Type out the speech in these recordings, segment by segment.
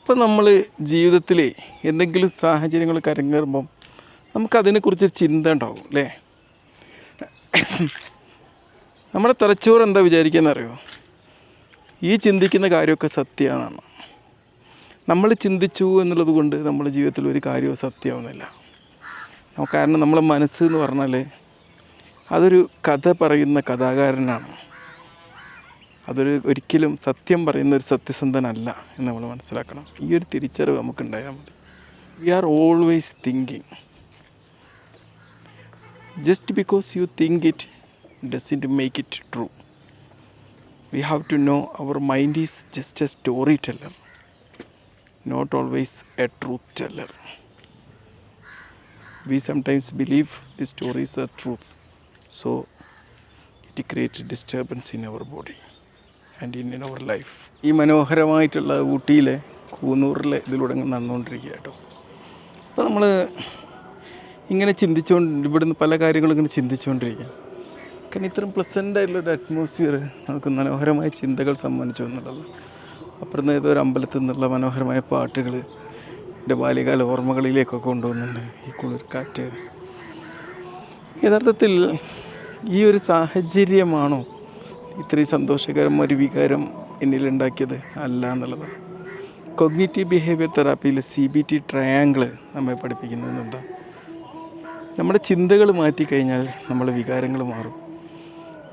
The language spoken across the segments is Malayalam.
ഇപ്പം നമ്മൾ ജീവിതത്തിൽ എന്തെങ്കിലും സാഹചര്യങ്ങൾ കരങ്ങേറുമ്പം നമുക്കതിനെക്കുറിച്ച് ചിന്ത ഉണ്ടാവും അല്ലേ? നമ്മുടെ തലച്ചോറ് എന്താ വിചാരിക്കുന്നറിയോ? ഈ ചിന്തിക്കുന്ന കാര്യമൊക്കെ സത്യമാണെന്നാണ്. നമ്മൾ ചിന്തിച്ചു എന്നുള്ളത് കൊണ്ട് നമ്മുടെ ജീവിതത്തിൽ ഒരു കാര്യവും സത്യമാവുന്നില്ല. കാരണം നമ്മളെ മനസ്സ് എന്ന് പറഞ്ഞാൽ അതൊരു കഥ പറയുന്ന കഥാകാരനാണ്. ഒരിക്കലും സത്യം പറയുന്ന ഒരു സത്യസന്ധനല്ല എന്ന് നമ്മൾ മനസ്സിലാക്കണം. ഈ ഒരു തിരിച്ചറിവ് നമുക്കുണ്ടായാൽ മതി. We are always thinking. Just because you think it doesn't make it true. We have to know our mind is just a story teller, not always a truth teller. We sometimes believe the stories are truths, so it creates disturbance in our body and in our life. ഈ മനോഹരമായിട്ടുള്ള ഊട്ടിയിലെ കൂന്നൂറിലെ ഇതിലൂടെ നടന്നുകൊണ്ടിരിക്കുക കേട്ടോ. അപ്പോൾ നമ്മൾ ഇങ്ങനെ ഇവിടുന്ന് പല കാര്യങ്ങളും ഇങ്ങനെ ചിന്തിച്ചുകൊണ്ടിരിക്കുക. കാരണം ഇത്രയും പ്ലസൻ്റായിട്ടുള്ളൊരു അറ്റ്മോസ്ഫിയർ നമുക്ക് മനോഹരമായ ചിന്തകൾ സമ്മാനിച്ചു എന്നുള്ളത്. അപ്പുറത്ത് ഏതൊരു അമ്പലത്തിൽ നിന്നുള്ള മനോഹരമായ പാട്ടുകൾ എൻ്റെ ബാല്യകാല ഓർമ്മകളിലേക്കൊക്കെ കൊണ്ടുവന്നുണ്ട് ഈ കുളിർക്കാറ്റ്. യഥാർത്ഥത്തിൽ ഈ ഒരു സാഹചര്യമാണോ ഇത്രയും സന്തോഷകരമായ ഒരു വികാരം എന്നിലുണ്ടാക്കിയത്? അല്ല എന്നുള്ളതാണ്. കൊഗ്നിറ്റീവ് ബിഹേവിയർ തെറാപ്പിയിൽ CBT ട്രയാങ്കിൾ നമ്മെ പഠിപ്പിക്കുന്നത് എന്താ? നമ്മുടെ ചിന്തകൾ മാറ്റിക്കഴിഞ്ഞാൽ നമ്മുടെ വികാരങ്ങൾ മാറും.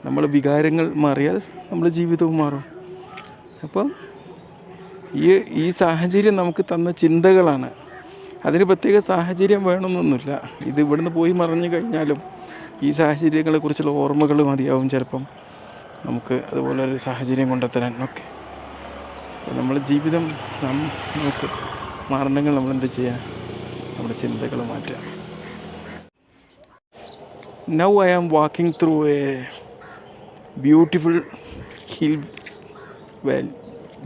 നമ്മുടെ വികാരങ്ങൾ മാറിയാൽ നമ്മുടെ ജീവിതവും മാറും. അപ്പം ഈ സാഹചര്യം നമുക്ക് തന്ന ചിന്തകളാണ്. അതിന് പ്രത്യേക സാഹചര്യം വേണമെന്നൊന്നുമില്ല. ഇത് ഇവിടുന്ന് പോയി മറിഞ്ഞു കഴിഞ്ഞാലും ഈ സാഹചര്യങ്ങളെക്കുറിച്ചുള്ള ഓർമ്മകൾ മതിയാവും ചിലപ്പം നമുക്ക് അതുപോലെ ഒരു സാഹചര്യം കൊണ്ടെത്തരാൻ ഒക്കെ. നമ്മുടെ ജീവിതം നമുക്ക് മാറണമെങ്കിൽ നമ്മളെന്ത് ചെയ്യുക? നമ്മുടെ ചിന്തകൾ മാറ്റുക. Now I am walking through a beautiful hill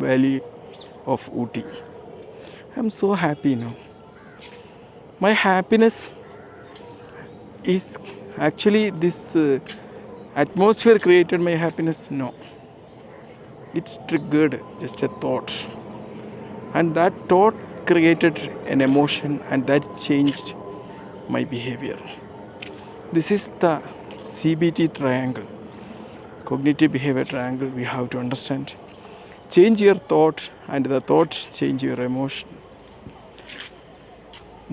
valley of Ooty. I'm so happy now. My happiness is actually this atmosphere created my happiness. No, it's triggered just a thought, and that thought created an emotion, and that changed my behavior. This is the CBT triangle, cognitive behavior triangle. We have to understand. Change your thought, and the thought change your emotion.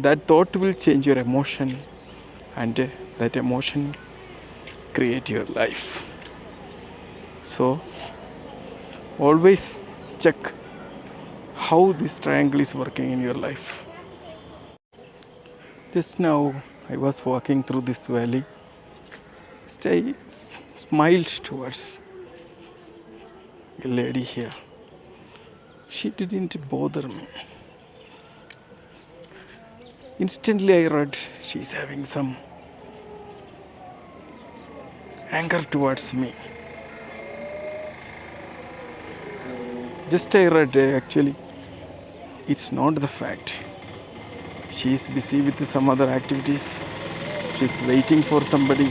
That thought will change your emotion, and that emotion create your life. So always check how this triangle is working in your life. Just now I was walking through this valley. I smiled towards a lady here. She didn't bother me. Instantly I read she's having some anger towards me. Just I read actually it's not the fact. She is busy with some other activities. She's waiting for somebody.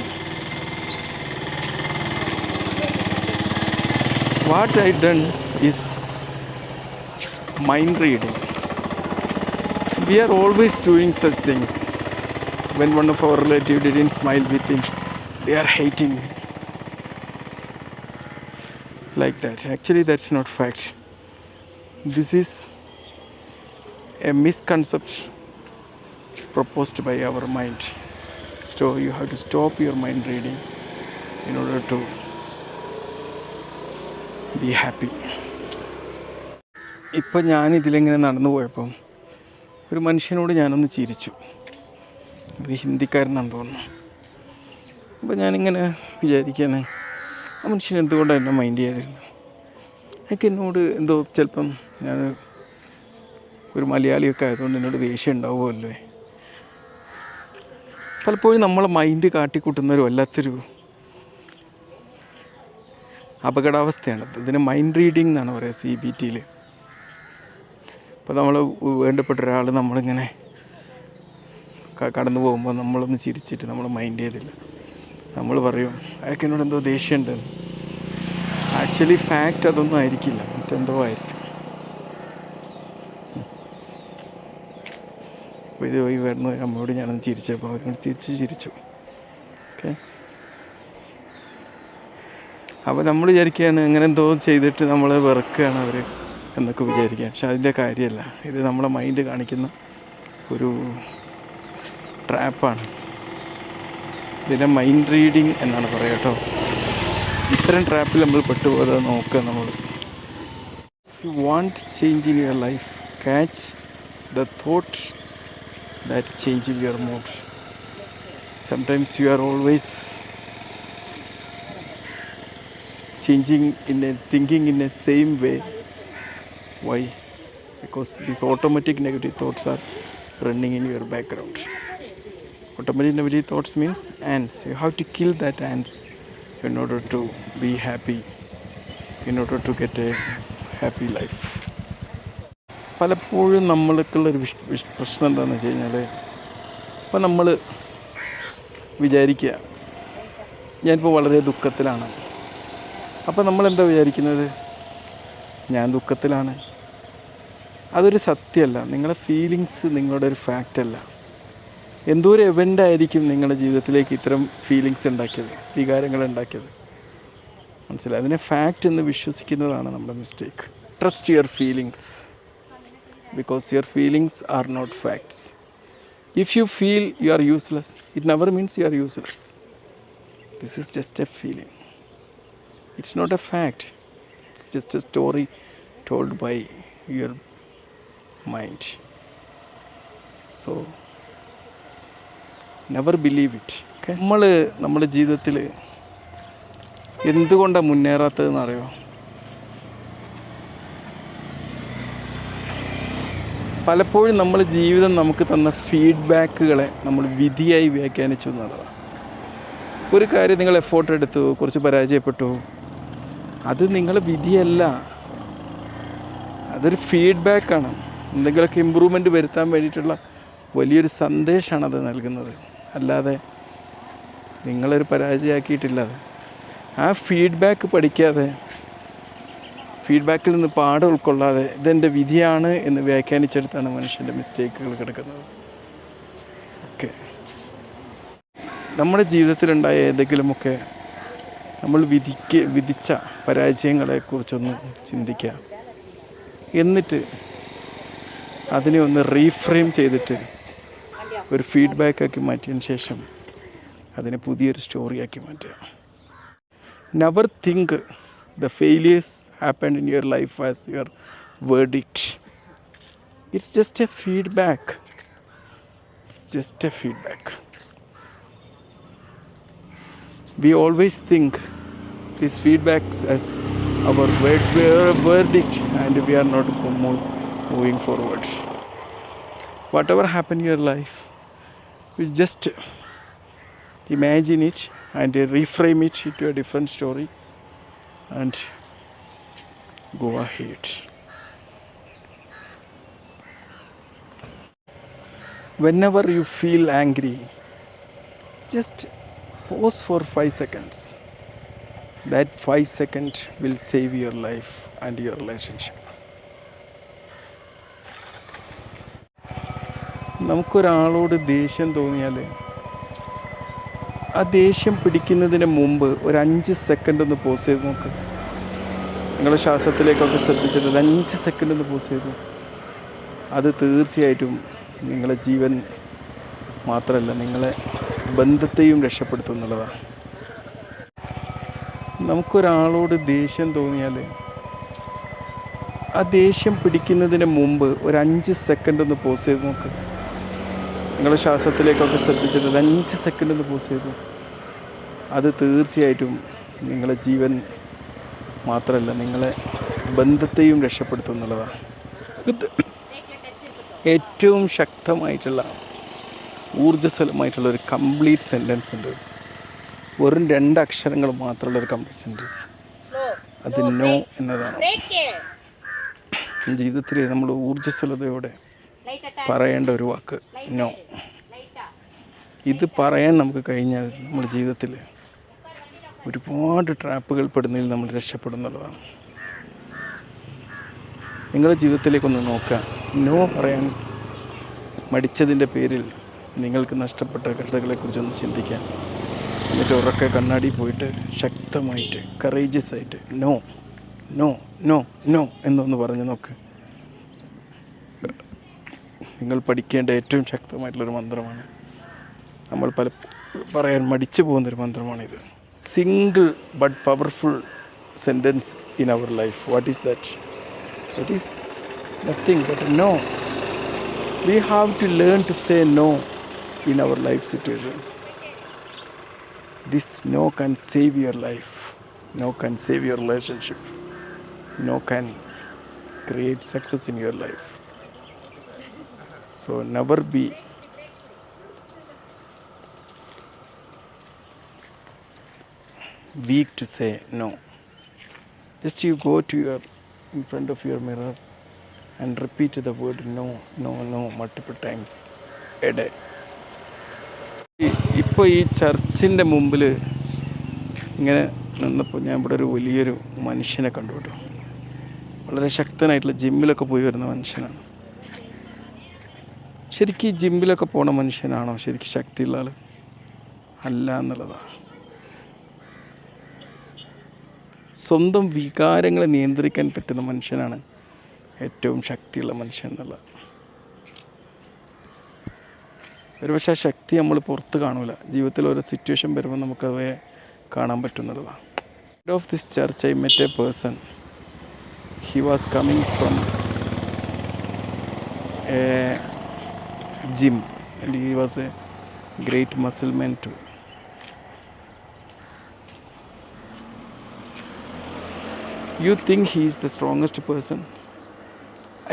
What I done is mind reading. We are always doing such things. When one of our relatives didn't smile with him, they are hating me. Like that. Actually, that's not fact. This is a misconception proposed by our mind. So you have to stop your mind reading in order to be happy. ഇപ്പം ഞാനിതിലിങ്ങനെ നടന്നു പോയപ്പം ഒരു മനുഷ്യനോട് ഞാനൊന്ന് ചിരിച്ചു. ഒരു ഹിന്ദിക്കാരനാണെന്ന് തോന്നുന്നു. അപ്പോൾ ഞാനിങ്ങനെ വിചാരിക്കുകയാണ്, ആ മനുഷ്യൻ എന്തുകൊണ്ടാണ് എന്നെ മൈൻഡ് ചെയ്യാതിരുന്നത്? അതൊക്കെ എന്നോട് എന്തോ ചിലപ്പം ഞാൻ ഒരു മലയാളിയൊക്കെ ആയതുകൊണ്ട് എന്നോട് ദേഷ്യം ഉണ്ടാവുമല്ലോ. പലപ്പോഴും നമ്മളെ മൈൻഡ് കാട്ടിക്കൂട്ടുന്നൊരു വല്ലാത്തൊരു അപകടാവസ്ഥയാണ്. ഇതിന് മൈൻഡ് റീഡിങ് എന്നാണ് പറയുക CBTയിൽ. അപ്പോൾ നമ്മൾ വേണ്ടപ്പെട്ട ഒരാൾ നമ്മളിങ്ങനെ കടന്നു പോകുമ്പോൾ നമ്മളൊന്ന് ചിരിച്ചിട്ട് നമ്മൾ മൈൻഡ് ചെയ്തില്ല. നമ്മൾ പറയും അയാൾക്ക് എന്നോട് എന്തോ ദേഷ്യമുണ്ടെന്ന്. ആക്ച്വലി ഫാക്റ്റ് അതൊന്നും ആയിരിക്കില്ല, മറ്റെന്തോ ആയിരിക്കും. അപ്പോൾ ഇത് വഴി വരുന്ന അമ്മയോട് ഞാനൊന്ന് ചിരിച്ചപ്പോൾ അവരും ചിരിച്ചു. ഓക്കെ, അപ്പോൾ നമ്മൾ വിചാരിക്കുകയാണ് അങ്ങനെ എന്തോ ചെയ്തിട്ട് നമ്മൾ വെറുക്കുകയാണ് അവർ എന്നൊക്കെ വിചാരിക്കുക. പക്ഷെ അതിൻ്റെ കാര്യമല്ല. ഇത് നമ്മളെ മൈൻഡ് കാണിക്കുന്ന ഒരു ട്രാപ്പാണ്. ഇതിനെ മൈൻഡ് റീഡിങ് എന്നാണ് പറയുക കേട്ടോ. ഇത്തരം ട്രാപ്പിൽ നമ്മൾ പെട്ടുപോകാതെ നോക്കുക. നമ്മൾ you want change in your life, catch the thought that changes your mood. Sometimes you are always thinking in a same way. Why? Because these automatic negative thoughts are running in your background. Automatic negative thoughts means ants. You have to kill that ants in order to be happy, in order to get a happy life. പലപ്പോഴും നമ്മൾക്കുള്ളൊരു പ്രശ്നം എന്താണെന്ന് വെച്ച് കഴിഞ്ഞാൽ, ഇപ്പോൾ നമ്മൾ വിചാരിക്കുക ഞാനിപ്പോൾ വളരെ ദുഃഖത്തിലാണ്. അപ്പോൾ നമ്മളെന്താ വിചാരിക്കുന്നത്? ഞാൻ ദുഃഖത്തിലാണ്. അതൊരു സത്യമല്ല. നിങ്ങളുടെ ഫീലിങ്സ് നിങ്ങളുടെ ഒരു ഫാക്റ്റല്ല. എന്തോ ഒരു എവൻ്റ് ആയിരിക്കും നിങ്ങളുടെ ജീവിതത്തിലേക്ക് ഇത്തരം ഫീലിങ്സ് ഉണ്ടാക്കിയത്, വികാരങ്ങൾ ഉണ്ടാക്കിയത്. മനസ്സിലായി? അതിനെ ഫാക്റ്റ് എന്ന് വിശ്വസിക്കുന്നതാണ് നമ്മുടെ mistake. Trust your feelings, because your feelings are not facts. If you feel you are useless, it never means you are useless. This is just a feeling. It's not a fact. It's just a story told by your mind. So never believe it. Okay? നമ്മുടെ ജീവിതത്തിൽ എന്തുകൊണ്ടാണ് മുന്നേറാത്തതെന്ന് അറിയോ? പലപ്പോഴും നമ്മൾ ജീവിതം നമുക്ക് തന്ന ഫീഡ്ബാക്കുകളെ നമ്മൾ വിധിയായി വ്യാഖ്യാനിച്ചു എന്നുള്ളതാണ്. ഒരു കാര്യം നിങ്ങൾ എഫോർട്ട് എടുത്തു, കുറച്ച് പരാജയപ്പെട്ടു, അത് നിങ്ങളുടെ വിധിയല്ല, അതൊരു ഫീഡ്ബാക്കാണ്. എന്തെങ്കിലുമൊക്കെ ഇമ്പ്രൂവ്മെൻറ്റ് വരുത്താൻ വേണ്ടിയിട്ടുള്ള വലിയൊരു സന്ദേശമാണ് അത് നൽകുന്നത്. അല്ലാതെ നിങ്ങളൊരു പരാജയമാക്കിയിട്ടില്ല. അത് ആ ഫീഡ്ബാക്ക് പഠിക്കാതെ, ഫീഡ്ബാക്കിൽ നിന്ന് പാഠം ഉൾക്കൊള്ളാതെ ഇതെൻ്റെ വിധിയാണ് എന്ന് വ്യാഖ്യാനിച്ചെടുത്താണ് മനുഷ്യൻ്റെ മിസ്റ്റേക്കുകൾ കിടക്കുന്നത്. ഓക്കെ, നമ്മുടെ ജീവിതത്തിലുണ്ടായ ഏതെങ്കിലുമൊക്കെ നമ്മൾ വിധിച്ച പരാജയങ്ങളെക്കുറിച്ചൊന്ന് ചിന്തിക്കുക. എന്നിട്ട് അതിനെ ഒന്ന് റീഫ്രെയിം ചെയ്തിട്ട് ഒരു ഫീഡ്ബാക്കാക്കി മാറ്റിയതിന് ശേഷം അതിനെ പുതിയൊരു സ്റ്റോറിയാക്കി മാറ്റുക. Never think the failures happened in your life as your verdict. It's just a feedback. It's just a feedback. We always think these feedbacks as our verdict, and we are not moving forward. Whatever happened in your life, you just imagine it and reframe it into a different story and go ahead. Whenever you feel angry, just pause for 5 seconds. That 5 seconds will save your life and your relationship. നമുക്കൊരാളോട് ദേഷ്യം തോന്നിയാൽ ആ ദേഷ്യം പിടിക്കുന്നതിന് മുമ്പ് ഒരു 5 സെക്കൻഡ് ഒന്ന് പോസ് ചെയ്ത് നോക്ക്. നിങ്ങളുടെ ശ്വാസത്തിലേക്കൊക്കെ ശ്രദ്ധിച്ചിട്ട് ഒരു 5 സെക്കൻഡ് ഒന്ന് പോസ് ചെയ്തു. അത് തീർച്ചയായിട്ടും നിങ്ങളെ ജീവൻ മാത്രമല്ല, നിങ്ങളെ ബന്ധത്തെയും രക്ഷപ്പെടുത്തും എന്നുള്ളതാണ്. നമുക്കൊരാളോട് ദേഷ്യം തോന്നിയാൽ ആ ദേഷ്യം പിടിക്കുന്നതിന് മുമ്പ് ഒരു 5 സെക്കൻഡ് ഒന്ന് പോസ് ചെയ്ത് നോക്ക്. നിങ്ങളുടെ ശ്വാസത്തിലേക്കൊക്കെ ശ്രദ്ധിച്ചിട്ട് ഒരു 5 സെക്കൻഡ് ഒന്ന് പോസ് ചെയ്തു. അത് തീർച്ചയായിട്ടും നിങ്ങളെ ജീവൻ മാത്രമല്ല, നിങ്ങളെ ബന്ധത്തെയും രക്ഷപ്പെടുത്തും എന്നുള്ളതാണ്. ഏറ്റവും ശക്തമായിട്ടുള്ള ഊർജ്ജസ്വലമായിട്ടുള്ള ഒരു കംപ്ലീറ്റ് സെൻറ്റൻസ് ഉണ്ട്. വെറും 2 അക്ഷരങ്ങൾ മാത്രമുള്ള ഒരു കംപ്ലീറ്റ് സെൻറ്റൻസ്. അത് നോ എന്നതാണ്. ജീവിതത്തിൽ നമ്മൾ ഊർജ്ജസ്വലതയോടെ പറയേണ്ട ഒരു വാക്ക് നോ. ഇത് പറയാൻ നമുക്ക് കഴിഞ്ഞാൽ നമ്മുടെ ജീവിതത്തിൽ ഒരുപാട് ട്രാപ്പുകൾ പെടുന്നതിൽ നമ്മൾ രക്ഷപ്പെടുന്നുള്ളതാണ്. നിങ്ങളുടെ ജീവിതത്തിലേക്കൊന്ന് നോക്കുക. നോ പറയാൻ മടിച്ചതിൻ്റെ പേരിൽ നിങ്ങൾക്ക് നഷ്ടപ്പെട്ട കഥകളെക്കുറിച്ചൊന്ന് ചിന്തിക്കാം. എന്നിട്ട് ഉറക്കെ കണ്ണാടി പോയിട്ട് ശക്തമായിട്ട് കറേജിയസ് ആയിട്ട് നോ നോ നോ നോ എന്നൊന്ന് പറഞ്ഞു നോക്ക്. നിങ്ങൾ പഠിക്കേണ്ട ഏറ്റവും ശക്തമായിട്ടുള്ളൊരു മന്ത്രമാണ്. നമ്മൾ പറയാൻ മടിച്ചു പോകുന്നൊരു മന്ത്രമാണിത്. Single but powerful sentence in our life. What is that? It is nothing but no. We have to learn to say no in our life situations. This no can save your life. No can save your relationship. No can create success in your life. So never be weak to say no. Just you go to your in front of your mirror and repeat the word no, no, no multiple times a day. ഇപ്പോൾ ഈ ചർച്ചിൻ്റെ മുമ്പിൽ ഇങ്ങനെ നിന്നപ്പോൾ ഞാൻ ഇവിടെ ഒരു വലിയൊരു മനുഷ്യനെ കണ്ടു കേട്ടോ. വളരെ ശക്തനായിട്ടുള്ള ജിമ്മിലൊക്കെ പോയി വരുന്ന മനുഷ്യനാണ്. ശരിക്കും ഈ ജിമ്മിലൊക്കെ പോണ മനുഷ്യനാണോ ശരിക്കും ശക്തിയുള്ള ആൾ? അല്ല എന്നുള്ളതാണ്. സ്വന്തം വികാരങ്ങളെ നിയന്ത്രിക്കാൻ പറ്റുന്ന മനുഷ്യനാണ് ഏറ്റവും ശക്തിയുള്ള മനുഷ്യൻ എന്നുള്ളത്. ഒരുപക്ഷെ ആ ശക്തി നമ്മൾ പുറത്ത് കാണൂല. ജീവിതത്തിൽ ഓരോ സിറ്റുവേഷൻ വരുമ്പോൾ നമുക്കവയെ കാണാൻ പറ്റുന്നതാണ്. Head of this church, I met a person. He was coming from a gym and he was a great muscle man too. You think he is the strongest person?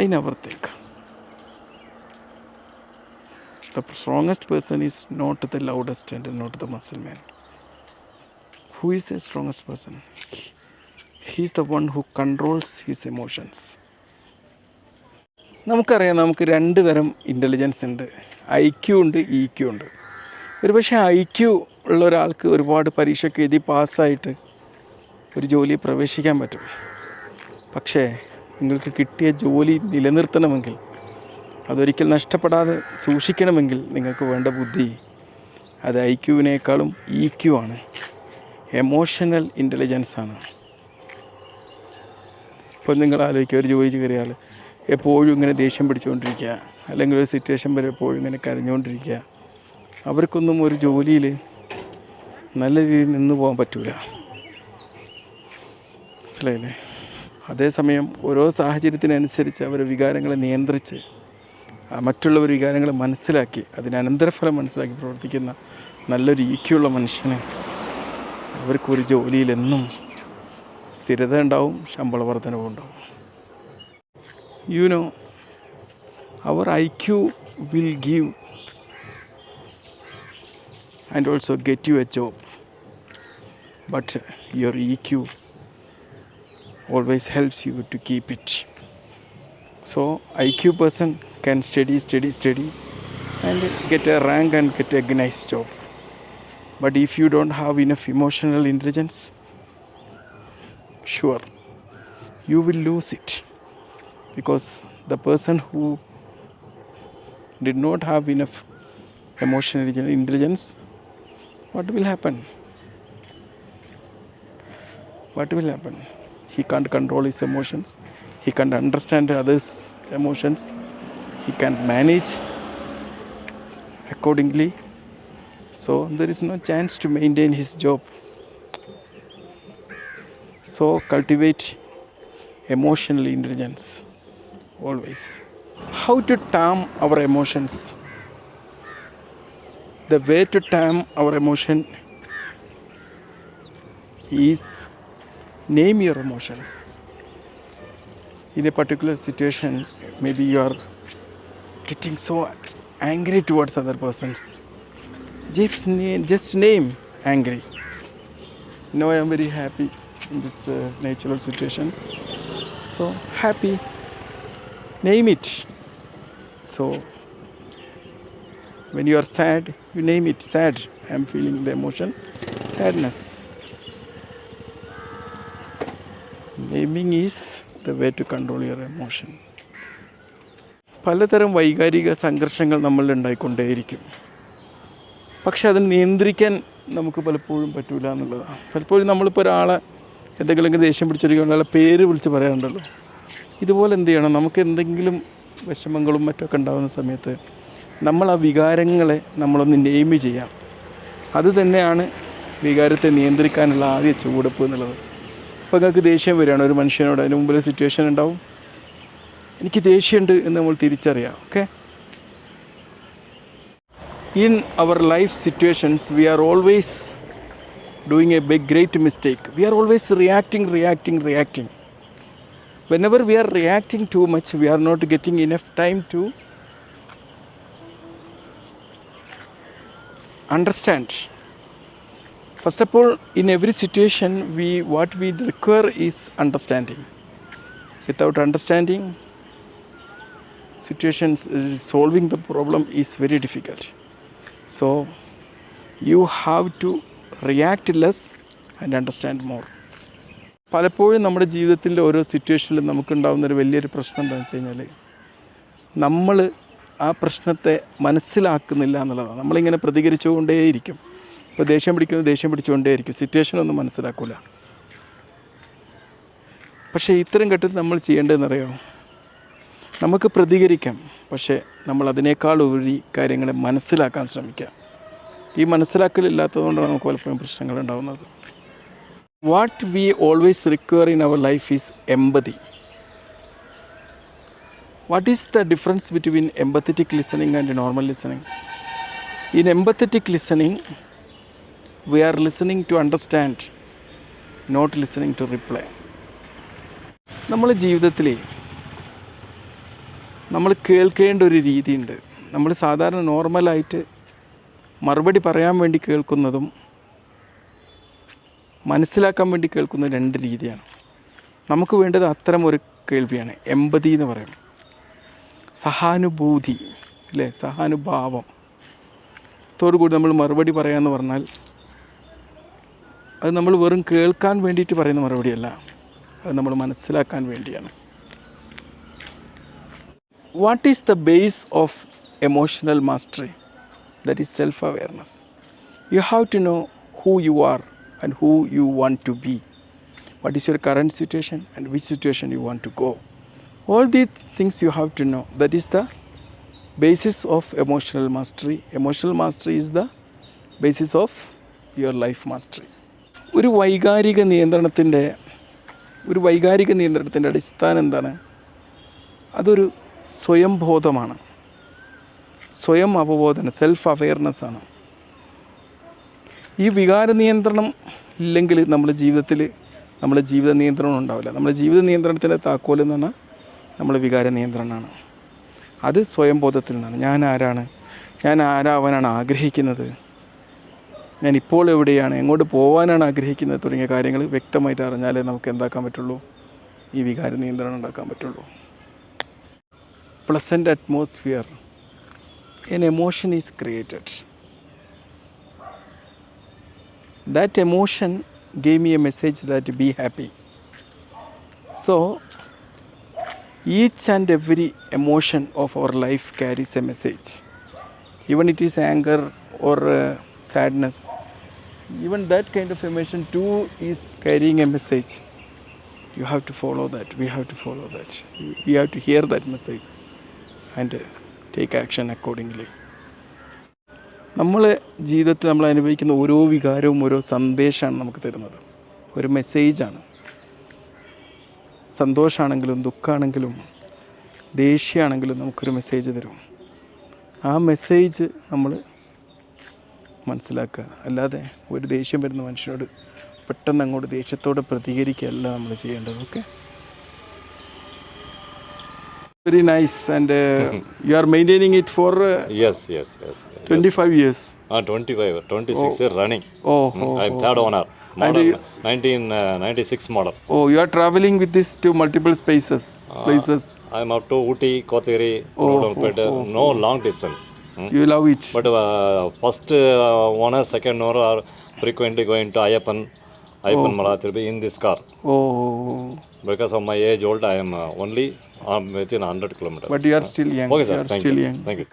I never think. The strongest person is not the loudest and not the muscle man. Who is the strongest person? He is the one who controls his emotions. നമുക്കറിയാം, നമുക്ക് രണ്ട് തരം ഇൻ്റലിജൻസ് ഉണ്ട്. IQ ഉണ്ട്, EQ ഉണ്ട്. ഒരുപക്ഷെ IQ ഉള്ള ഒരാൾക്ക് ഒരുപാട് പരീക്ഷയ്ക്ക് എഴുതി പാസ്സായിട്ട് ഒരു ജോലി പ്രവേശിക്കാൻ പറ്റും. പക്ഷേ നിങ്ങൾക്ക് കിട്ടിയ ജോലി നിലനിർത്തണമെങ്കിൽ, അതൊരിക്കൽ നഷ്ടപ്പെടാതെ സൂക്ഷിക്കണമെങ്കിൽ നിങ്ങൾക്ക് വേണ്ട ബുദ്ധി അത് IQ-വിനേക്കാളും EQ ആണ്. എമോഷണൽ ഇൻ്റലിജൻസ് ആണ്. ഇപ്പോൾ നിങ്ങൾ ആലോചിക്കുക, ഒരു ജോലി കയറിയ ആൾ എപ്പോഴും ഇങ്ങനെ ദേഷ്യം പിടിച്ചുകൊണ്ടിരിക്കുക, അല്ലെങ്കിൽ ഒരു സിറ്റുവേഷൻ വരെ എപ്പോഴും ഇങ്ങനെ കരഞ്ഞുകൊണ്ടിരിക്കുക, അവർക്കൊന്നും ഒരു ജോലിയിൽ നല്ല രീതിയിൽ നിന്ന് പോകാൻ പറ്റില്ല. മനസ്സിലായില്ലേ? അതേസമയം ഓരോ സാഹചര്യത്തിനനുസരിച്ച് അവരുടെ വികാരങ്ങളെ നിയന്ത്രിച്ച് മറ്റുള്ളവർ വികാരങ്ങളെ മനസ്സിലാക്കി അതിന് അനന്തരഫലം മനസ്സിലാക്കി പ്രവർത്തിക്കുന്ന നല്ലൊരു EQ ഉള്ള മനുഷ്യന് അവർക്കൊരു ജോലിയിലെന്നും സ്ഥിരത ഉണ്ടാവും, ശമ്പള വർധനവും ഉണ്ടാവും. You know, our IQ will give and also get you a job, but your EQ always helps you to keep it. So IQ person can study and get a rank and get a nice job. But if you don't have enough emotional intelligence, sure, you will lose it. Because the person who did not have enough emotional intelligence, what will happen? What will happen? He can't control his emotions. He can't understand others' emotions. He can't manage accordingly. So there is no chance to maintain his job. So cultivate emotional intelligence always. How to tame our emotions? The way to tame our emotion is name your emotions. In a particular situation, maybe you are getting so angry towards other persons. Just name angry. Now I am very happy in this natural situation. So happy, name it. So when you are sad, you name it sad. I am feeling the emotion sadness. Naming is the way to control your emotion. പലതരം വൈകാരിക സംഘർഷങ്ങൾ നമ്മളിൽ ഉണ്ടായിക്കൊണ്ടേയിരിക്കും. പക്ഷെ അതിന് നിയന്ത്രിക്കാൻ നമുക്ക് പലപ്പോഴും പറ്റില്ല എന്നുള്ളതാണ്. പലപ്പോഴും നമ്മളിപ്പോൾ ഒരാളെ എന്തെങ്കിലും ദേഷ്യം പിടിച്ചിരിക്കുന്ന ഒരാളെ പേര് വിളിച്ച് പറയാറുണ്ടല്ലോ. ഇതുപോലെ എന്ത് ചെയ്യണം, നമുക്ക് എന്തെങ്കിലും വിഷമങ്ങളും മറ്റൊക്കെ ഉണ്ടാകുന്ന സമയത്ത് നമ്മൾ ആ വികാരങ്ങളെ നമ്മളൊന്ന് നെയിം ചെയ്യാം. അത് തന്നെയാണ് വികാരത്തെ നിയന്ത്രിക്കാനുള്ള ആദ്യ ചുവടുപ്പ് എന്നുള്ളത്. ഇപ്പോൾ നിങ്ങൾക്ക് ദേഷ്യം വരികയാണ് ഒരു മനുഷ്യനോട്, അതിന് മുമ്പിൽ സിറ്റുവേഷൻ ഉണ്ടാവും, എനിക്ക് ദേഷ്യമുണ്ട് എന്ന് നമ്മൾ തിരിച്ചറിയാം. Okay, in our life situations we are always doing a big great mistake. We are always reacting. Whenever we are reacting too much, we are not getting enough time to understand. First of all, in every situation what we require is understanding. Without understanding situations, solving the problem is very difficult. So you have to react less and understand more. പലപ്പോഴും നമ്മുടെ ജീവിതത്തിൻ്റെ ഓരോ സിറ്റുവേഷനിലും നമുക്കുണ്ടാകുന്നൊരു വലിയൊരു പ്രശ്നം എന്താണെന്ന് വെച്ച് കഴിഞ്ഞാൽ നമ്മൾ ആ പ്രശ്നത്തെ മനസ്സിലാക്കുന്നില്ല എന്നുള്ളതാണ്. നമ്മളിങ്ങനെ പ്രതികരിച്ചുകൊണ്ടേയിരിക്കും. ഇപ്പോൾ ദേഷ്യം പിടിച്ചുകൊണ്ടേയിരിക്കും, സിറ്റുവേഷനൊന്നും മനസ്സിലാക്കില്ല. പക്ഷേ ഇത്തരം ഘട്ടത്തിൽ നമ്മൾ ചെയ്യേണ്ടതെന്നറിയോ, നമുക്ക് പ്രതികരിക്കാം, പക്ഷേ നമ്മൾ അതിനേക്കാൾ ഉപരി കാര്യങ്ങളെ മനസ്സിലാക്കാൻ ശ്രമിക്കാം. ഈ മനസ്സിലാക്കലില്ലാത്തതുകൊണ്ടാണ് നമുക്ക് പലപ്പോഴും പ്രശ്നങ്ങൾ ഉണ്ടാകുന്നത്. What we always require in our life is empathy. What is the difference between empathetic listening and normal listening? In empathetic listening we are listening to understand, not listening to reply. നമ്മുടെ ജീവിതത്തിൽ നമ്മൾ കേൾക്കേണ്ട ഒരു രീതിയുണ്ട്. നമ്മൾ സാധാരണ നോർമലായിട്ട് മറുപടി പറയാൻ വേണ്ടി കേൾക്കുന്നതും മനസ്സിലാക്കാൻ വേണ്ടി കേൾക്കുന്ന രണ്ട് രീതിയാണ്. നമുക്ക് വേണ്ടത് അത്തരം ഒരു കേൾവിയാണ്, എമ്പതി എന്ന് പറയും. സഹാനുഭൂതി, അല്ലേ, സഹാനുഭാവം തോടുകൂടി നമ്മൾ മറുപടി പറയാമെന്ന് പറഞ്ഞാൽ അത് നമ്മൾ വെറും കേൾക്കാൻ വേണ്ടിയിട്ട് പറയുന്ന മറുപടിയല്ല, അത് നമ്മൾ മനസ്സിലാക്കാൻ വേണ്ടിയാണ്. What is the base of emotional mastery? That is self-awareness. You have to know who you are and who you want to be. What is your current situation and which situation you want to go. All these things you have to know. That is the basis of emotional mastery. Emotional mastery is the basis of your life mastery. ഒരു വൈകാരിക നിയന്ത്രണത്തിൻ്റെ അടിസ്ഥാനം എന്താണ്? അതൊരു സ്വയം ബോധമാണ്, സ്വയം അവബോധന, സെൽഫ് അവെയർനെസ്സാണ്. ഈ വികാര നിയന്ത്രണം ഇല്ലെങ്കിൽ നമ്മുടെ ജീവിത നിയന്ത്രണം ഉണ്ടാവില്ല. നമ്മുടെ ജീവിത നിയന്ത്രണത്തിൻ്റെ താക്കോലെന്ന് പറഞ്ഞാൽ നമ്മുടെ വികാര നിയന്ത്രണമാണ്. അത് സ്വയം ബോധത്തിൽ നിന്നാണ്. ഞാൻ ആരാവാനാണ് ആഗ്രഹിക്കുന്നത്, ഞാൻ ഇപ്പോൾ എവിടെയാണ്, എങ്ങോട്ട് പോകാനാണ് ആഗ്രഹിക്കുന്നത് തുടങ്ങിയ കാര്യങ്ങൾ വ്യക്തമായിട്ട് അറിഞ്ഞാലേ നമുക്ക് എന്താക്കാൻ പറ്റുള്ളൂ, ഈ വികാര നിയന്ത്രണം ഉണ്ടാക്കാൻ പറ്റുള്ളൂ. Pleasant atmosphere, an emotion is created. That emotion gave me a message that be happy. So each and every emotion of our life carries a message. Even it is anger or sadness, even that kind of emotion too is carrying a message. You have to follow that. We have to follow that. We have to hear that message and take action accordingly. നമ്മളെ ജീവിതത്തിൽ നമ്മൾ അനുഭവിക്കുന്ന ഓരോ വികാരവും ഓരോ സന്ദേശമാണ് നമുക്ക് തരുന്നത്, ഒരു മെസ്സേജാണ്. സന്തോഷമാണെങ്കിലും ദുഃഖമാണെങ്കിലും ദേഷ്യമാണെങ്കിലും നമുക്കൊരു മെസ്സേജ് തരും. ആ മെസ്സേജ് നമ്മൾ മനസ്സിലാക്കുക. അല്ലാതെ ഒരു ദേഷ്യം വരുന്ന മനുഷ്യനോട് പെട്ടെന്ന് അങ്ങോട്ട് ദേഷ്യത്തോടെ പ്രതികരിക്കുകയല്ല നമ്മൾ ചെയ്യേണ്ടത്. Okay, very nice. And you are maintaining it for yes 25 years. 26 years running. I'm third owner. Model 1996 model. You are traveling with this to multiple places. I'm up to Ooty, Kothiri, no long distance. You love it. But first owner, second owner are frequently going to Ayappan Ayappanmala Tirupati in this car. Oh, Because of my age old, I am only within 100 kilometers. but you are still young. Okay, You sir. are Thank still you. young. Thank you.